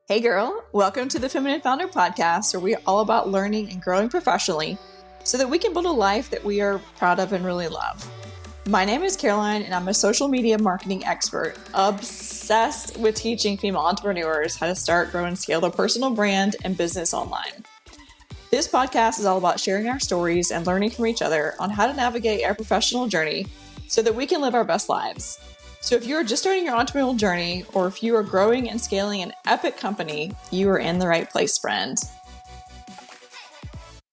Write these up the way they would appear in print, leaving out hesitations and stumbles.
Hey girl, welcome to the Feminine Founder Podcast, where we're all about learning and growing professionally so that we can build a life that we are proud of and really love. My name is Caroline, and I'm a social media marketing expert, obsessed with teaching female entrepreneurs how to start, grow, and scale their personal brand and business online. This podcast is all about sharing our stories and learning from each other on how to navigate our professional journey so that we can live our best lives. So if you're just starting your entrepreneurial journey, or if you are growing and scaling an epic company, you are in the right place, friend.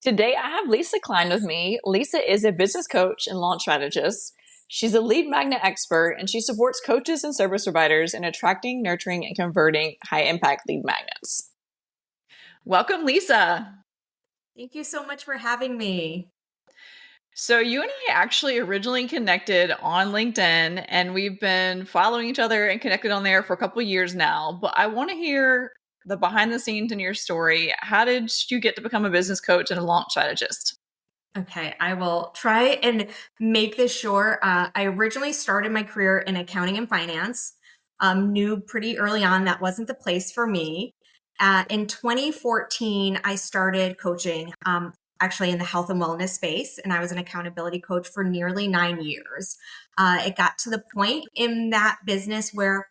Today, I have Lisa Klein with me. Lisa is a business coach and launch strategist. She's a lead magnet expert, and she supports coaches and service providers in attracting, nurturing, and converting high-impact lead magnets. Welcome, Lisa. Thank you so much for having me. So you and I actually originally connected on LinkedIn, and we've been following each other and connected on there for a couple of years now. But I want to hear the behind the scenes in your story. How did you get to become a business coach and a launch strategist? Okay, I will try and make this short. I originally started my career in accounting and finance. Knew pretty early on that wasn't the place for me. In 2014, I started coaching, actually in the health and wellness space, and I was an accountability coach for nearly 9 years. It got to the point in that business where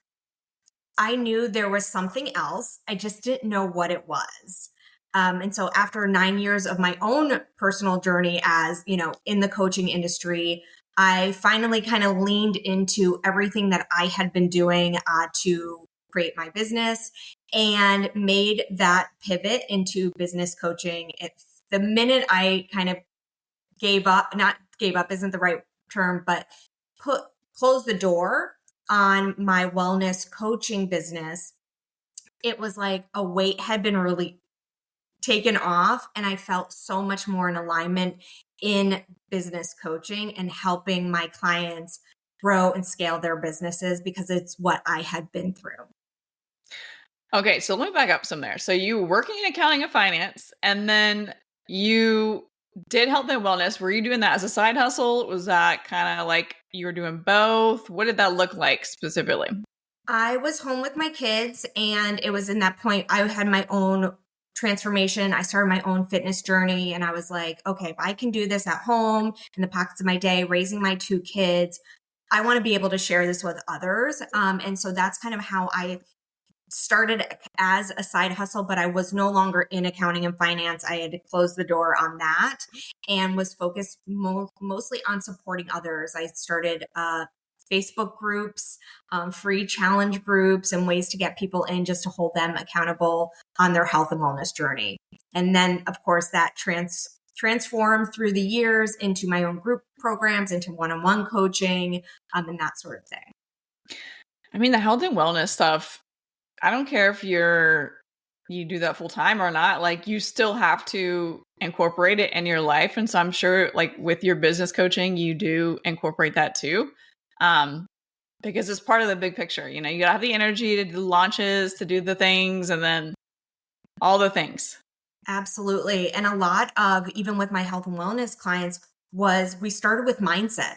I knew there was something else. I just didn't know what it was. And so after 9 years of my own personal journey as, in the coaching industry, I finally kind of leaned into everything that I had been doing to create my business and made that pivot into business coaching. The minute I kind of not gave up isn't the right term, but closed the door on my wellness coaching business, it was like a weight had been really taken off, and I felt so much more in alignment in business coaching and helping my clients grow and scale their businesses because it's what I had been through. Okay, so let me back up some there. So you were working in accounting and finance, and then you did health and wellness. Were you doing that as a side hustle? Was that kind of like you were doing both? What did that look like specifically? I was home with my kids, and it was in that point I had my own transformation. I started my own fitness journey, and I was like, okay, if I can do this at home in the pockets of my day, raising my 2 kids, I want to be able to share this with others. And so that's kind of how I started as a side hustle, but I was no longer in accounting and finance. I had closed the door on that and was focused mostly on supporting others. I started Facebook groups, free challenge groups, and ways to get people in just to hold them accountable on their health and wellness journey. And then, of course, that transformed through the years into my own group programs, into one-on-one coaching, and that sort of thing. I mean, the health and wellness stuff, I don't care if you do that full time or not, like you still have to incorporate it in your life. And so I'm sure like with your business coaching, you do incorporate that too. Because it's part of the big picture. You gotta have the energy to do the launches, to do the things, and then all the things. Absolutely. And a lot of, even with my health and wellness clients, we started with mindset.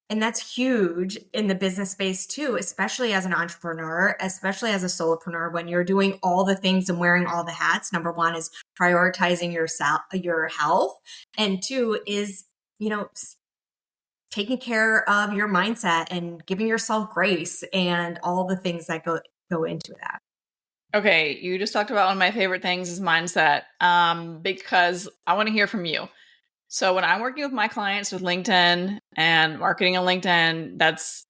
And that's huge in the business space too, especially as an entrepreneur, especially as a solopreneur, when you're doing all the things and wearing all the hats. Number one is prioritizing your health. And 2 is, taking care of your mindset and giving yourself grace and all the things that go into that. Okay, you just talked about one of my favorite things is mindset, because I want to hear from you. So when I'm working with my clients with LinkedIn and marketing on LinkedIn, that's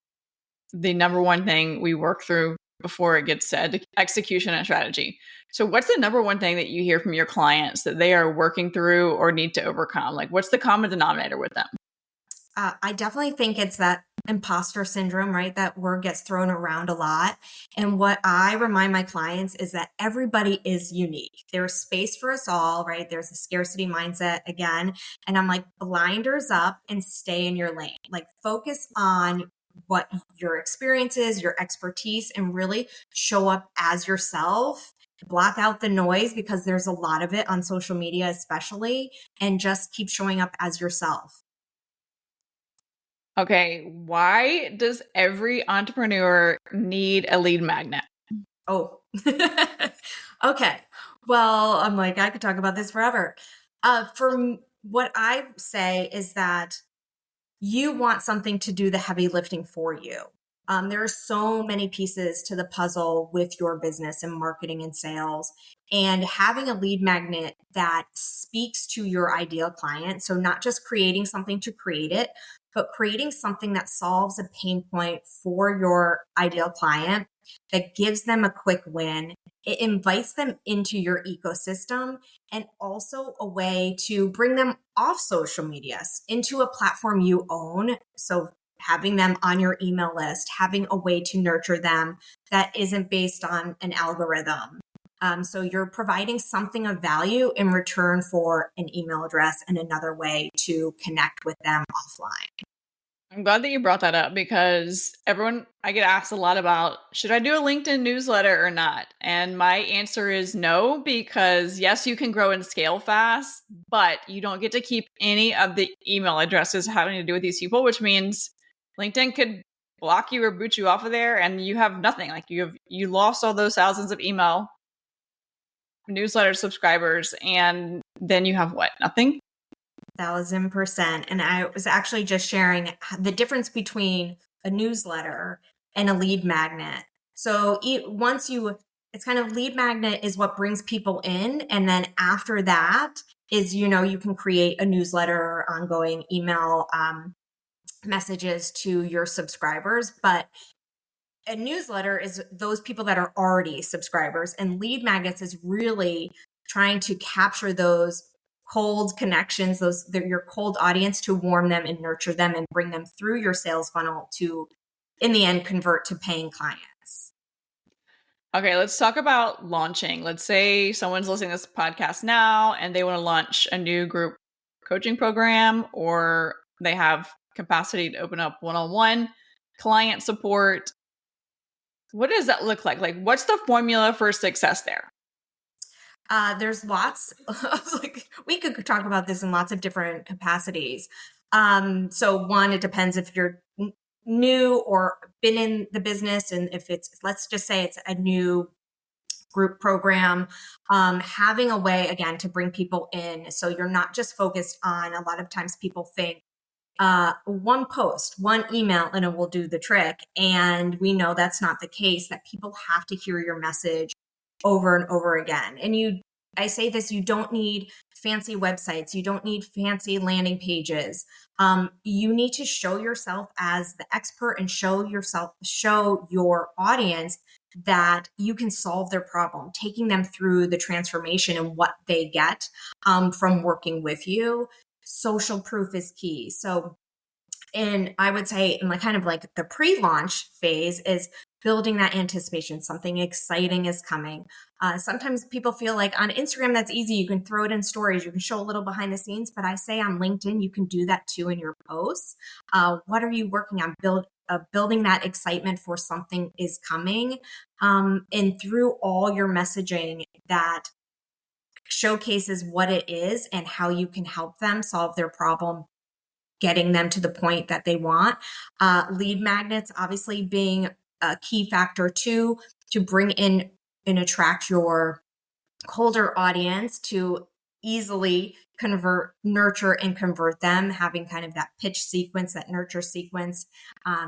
the number one thing we work through before it gets to execution and strategy. So what's the number one thing that you hear from your clients that they are working through or need to overcome? Like what's the common denominator with them? I definitely think it's that imposter syndrome, right? That word gets thrown around a lot. And what I remind my clients is that everybody is unique. There's space for us all, right? There's a scarcity mindset again. And I'm like, blinders up and stay in your lane. Like focus on what your experience is, your expertise, and really show up as yourself. Block out the noise because there's a lot of it on social media, especially, and just keep showing up as yourself. Okay, why does every entrepreneur need a lead magnet? Oh, okay. Well, I'm like, I could talk about this forever. What I say is that you want something to do the heavy lifting for you. There are so many pieces to the puzzle with your business and marketing and sales, and having a lead magnet that speaks to your ideal client. So, not just creating something to create it, but creating something that solves a pain point for your ideal client, that gives them a quick win. It invites them into your ecosystem, and also a way to bring them off social media into a platform you own. So having them on your email list, having a way to nurture them that isn't based on an algorithm. So you're providing something of value in return for an email address and another way to connect with them offline. I'm glad that you brought that up because I get asked a lot about, should I do a LinkedIn newsletter or not? And my answer is no, because yes, you can grow and scale fast, but you don't get to keep any of the email addresses having to do with these people, which means LinkedIn could block you or boot you off of there and you have nothing. Like you lost all those thousands of email newsletter subscribers and then you have what? Nothing? 1,000%. And I was actually just sharing the difference between a newsletter and a lead magnet. So it's kind of lead magnet is what brings people in. And then after that is, you can create a newsletter or ongoing email messages to your subscribers. But a newsletter is those people that are already subscribers, and lead magnets is really trying to capture those cold connections, your cold audience, to warm them and nurture them and bring them through your sales funnel to, in the end, convert to paying clients. Okay, let's talk about launching. Let's say someone's listening to this podcast now and they want to launch a new group coaching program, or they have capacity to open up one-on-one client support. What does that look like? Like, what's the formula for success there? There's lots we could talk about this in lots of different capacities. So one, it depends if you're new or been in the business. And if let's just say it's a new group program, having a way, again, to bring people in. So you're not just focused on, a lot of times people think, one post, one email, and it will do the trick. And we know that's not the case, that people have to hear your message over and over again. And I say this, you don't need fancy websites. You don't need fancy landing pages. You need to show yourself as the expert and show your audience that you can solve their problem, taking them through the transformation and what they get from working with you. Social proof is key. So, and I would say in kind of like the pre-launch phase is building that anticipation. Something exciting is coming. Sometimes people feel like on Instagram, that's easy. You can throw it in stories. You can show a little behind the scenes, but I say on LinkedIn, you can do that too in your posts. What are you working on? Building that excitement for something is coming. And through all your messaging that showcases what it is and how you can help them solve their problem, getting them to the point that they want. Lead magnets, obviously, being a key factor too, to bring in and attract your colder audience, to easily nurture and convert them, having kind of that pitch sequence, that nurture sequence.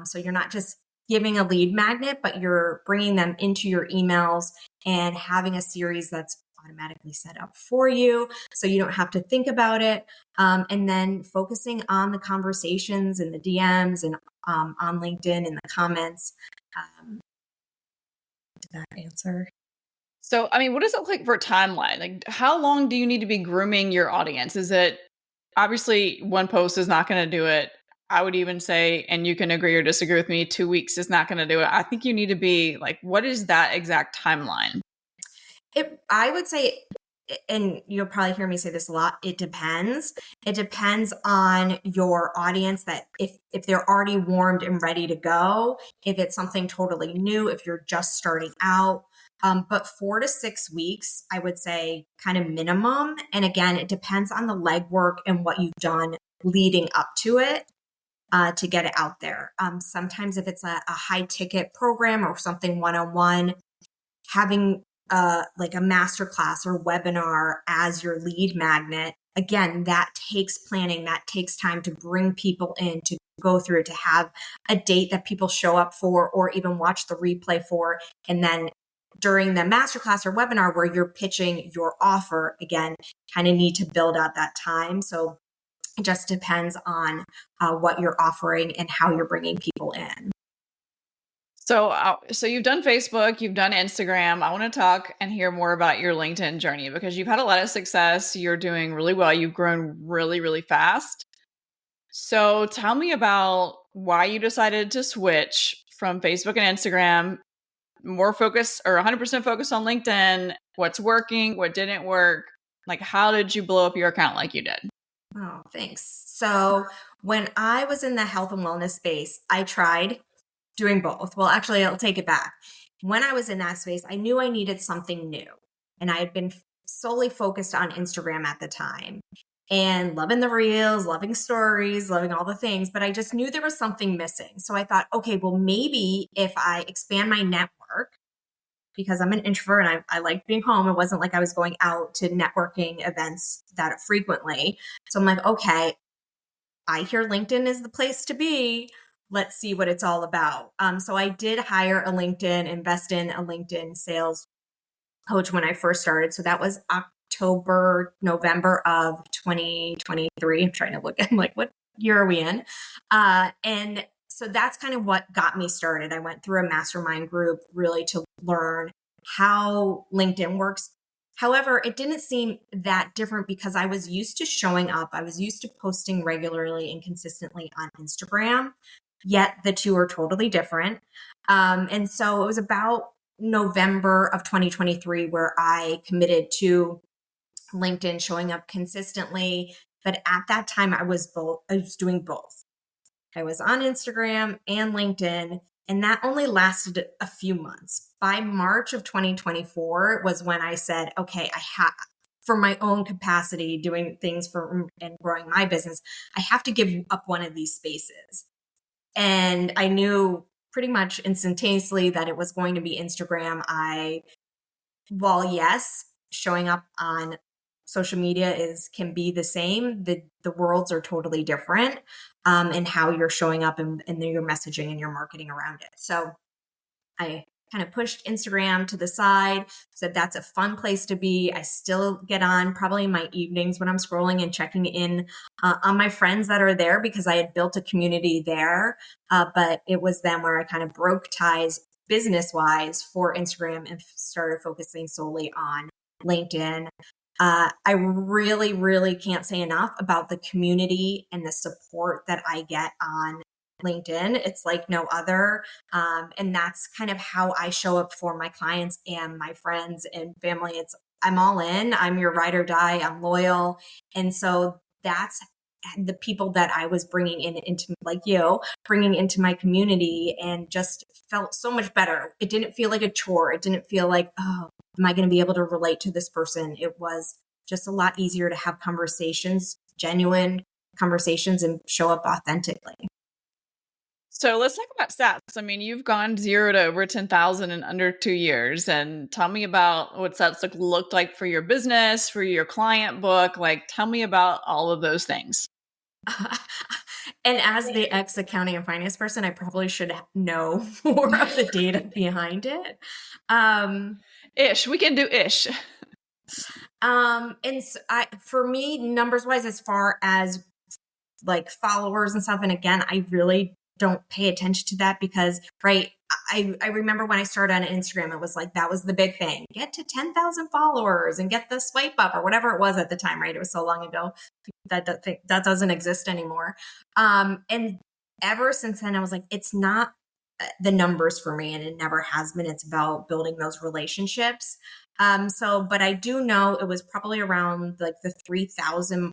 So you're not just giving a lead magnet, but you're bringing them into your emails and having a series that's automatically set up for you, so you don't have to think about it. And then focusing on the conversations and the DMs and on LinkedIn in the comments. Did that answer? So, I mean, what does it look like for a timeline? Like, how long do you need to be grooming your audience? Is it obviously one post is not going to do it? I would even say, and you can agree or disagree with me, 2 weeks is not going to do it. I think you need to be like, what is that exact timeline? I would say, and you'll probably hear me say this a lot, it depends. It depends on your audience, that if they're already warmed and ready to go, if it's something totally new, if you're just starting out. But 4 to 6 weeks, I would say, kind of minimum. And again, it depends on the legwork and what you've done leading up to it. To get it out there. Sometimes if it's a high ticket program or something one-on-one, having like a masterclass or webinar as your lead magnet, again, that takes planning, that takes time to bring people in, to go through, to have a date that people show up for or even watch the replay for. And then during the masterclass or webinar where you're pitching your offer, again, kind of need to build out that time. So it just depends on what you're offering and how you're bringing people in. So you've done Facebook, you've done Instagram. I want to talk and hear more about your LinkedIn journey because you've had a lot of success. You're doing really well. You've grown really, really fast. So tell me about why you decided to switch from Facebook and Instagram, more focus or 100% focus on LinkedIn, what's working, what didn't work. Like, how did you blow up your account like you did? Oh, thanks. So when I was in the health and wellness space, I tried doing both. Well, actually, I'll take it back. When I was in that space, I knew I needed something new. And I had been solely focused on Instagram at the time and loving the reels, loving stories, loving all the things. But I just knew there was something missing. So I thought, okay, well, maybe if I expand my network, because I'm an introvert and I like being home. It wasn't like I was going out to networking events that frequently. So I'm like, okay, I hear LinkedIn is the place to be. Let's see what it's all about. So I did hire a LinkedIn, invest in a LinkedIn sales coach when I first started. So that was November of 2023. I'm trying to look at, I'm like, what year are we in? And so that's kind of what got me started. I went through a mastermind group really to learn how LinkedIn works. However, it didn't seem that different because I was used to showing up. I was used to posting regularly and consistently on Instagram, yet the two are totally different. And so it was about November of 2023 where I committed to LinkedIn, showing up consistently. But at that time, I was doing both. I was on Instagram and LinkedIn, and that only lasted a few months. By March of 2024 was when I said, okay, for my own capacity, doing things for and growing my business, I have to give up one of these spaces. And I knew pretty much instantaneously that it was going to be Instagram. While yes, showing up on social media can be the same, the worlds are totally different in how you're showing up and your messaging and your marketing around it. So I kind of pushed Instagram to the side, said that's a fun place to be. I still get on probably in my evenings when I'm scrolling and checking in on my friends that are there because I had built a community there. But it was then where I kind of broke ties business-wise for Instagram and started focusing solely on LinkedIn. I really, really can't say enough about the community and the support that I get on LinkedIn. It's like no other. And that's kind of how I show up for my clients and my friends and family. I'm all in. I'm your ride or die. I'm loyal. And so that's the people that I was bringing bringing into my community, and just felt so much better. It didn't feel like a chore. It didn't feel like, oh, am I going to be able to relate to this person? It was just a lot easier to have conversations, genuine conversations, and show up authentically. So let's talk about stats. I mean, you've gone 0 to over 10,000 in under 2 years. And tell me about what stats looked like for your business, for your client book. Like, tell me about all of those things. And as the ex accounting and finance person, I probably should know more of the data behind it. Ish. We can do ish. And so for me, numbers wise, as far as like followers and stuff, and again, I really don't pay attention to that because, right, I remember when I started on Instagram, it was like, that was the big thing. Get to 10,000 followers and get the swipe up or whatever it was at the time, right? It was so long ago that doesn't exist anymore. And ever since then, I was like, it's not the numbers for me, and it never has been. It's about building those relationships. But I do know it was probably around like the 3,000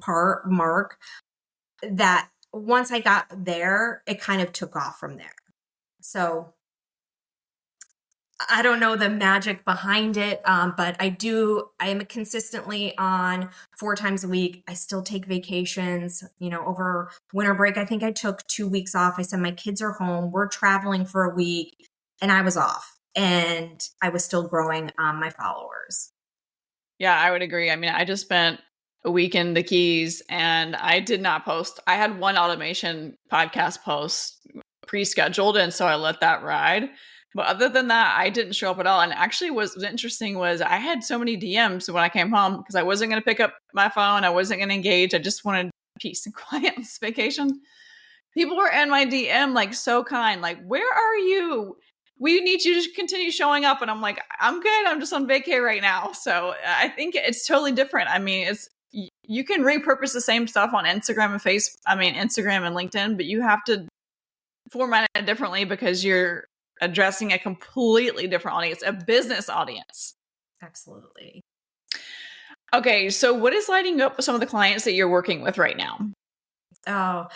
part mark that once I got there, it kind of took off from there. So I don't know the magic behind it, but I am consistently on 4 times a week. I still take vacations, over winter break. I think I took 2 weeks off. I said, my kids are home. We're traveling for a week, and I was off. and I was still growing my followers. Yeah, I would agree. I mean, I just spent a week in the Keys and I did not post. I had one automation podcast post pre-scheduled, and so I let that ride. But other than that, I didn't show up at all. And actually, what was interesting was I had so many DMs when I came home because I wasn't going to pick up my phone. I wasn't going to engage. I just wanted peace and quiet on this vacation. People were in my DM like so kind, like, where are you? We need you to continue showing up. And I'm like, I'm good. I'm just on vacay right now. So I think it's totally different. I mean, you can repurpose the same stuff on Instagram and Instagram and LinkedIn, but you have to format it differently because you're addressing a completely different audience, a business audience. Absolutely. Okay. So what is lighting up some of the clients that you're working with right now? Oh,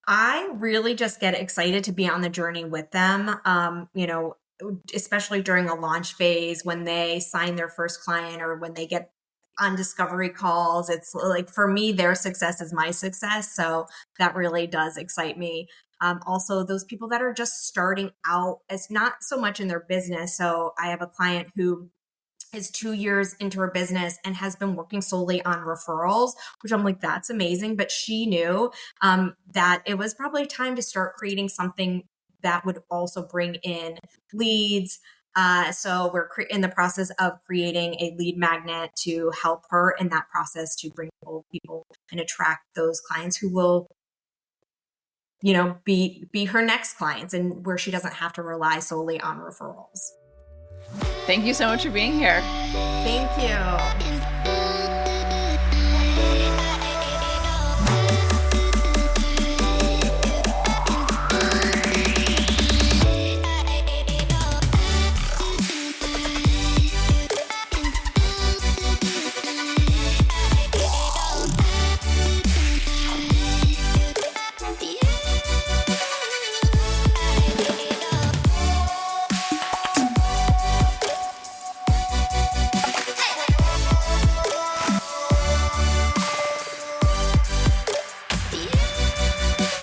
I really just get excited to be on the journey with them. Especially during a launch phase when they sign their first client or when they get on discovery calls. It's like, for me, their success is my success. So that really does excite me. Also, those people that are just starting out, it's not so much in their business. So I have a client who is 2 years into her business and has been working solely on referrals, which I'm like, that's amazing. But she knew that it was probably time to start creating something that would also bring in leads. So we're in the process of creating a lead magnet to help her in that process to bring people and attract those clients who will, be her next clients, and where she doesn't have to rely solely on referrals. Thank you so much for being here. Thank you.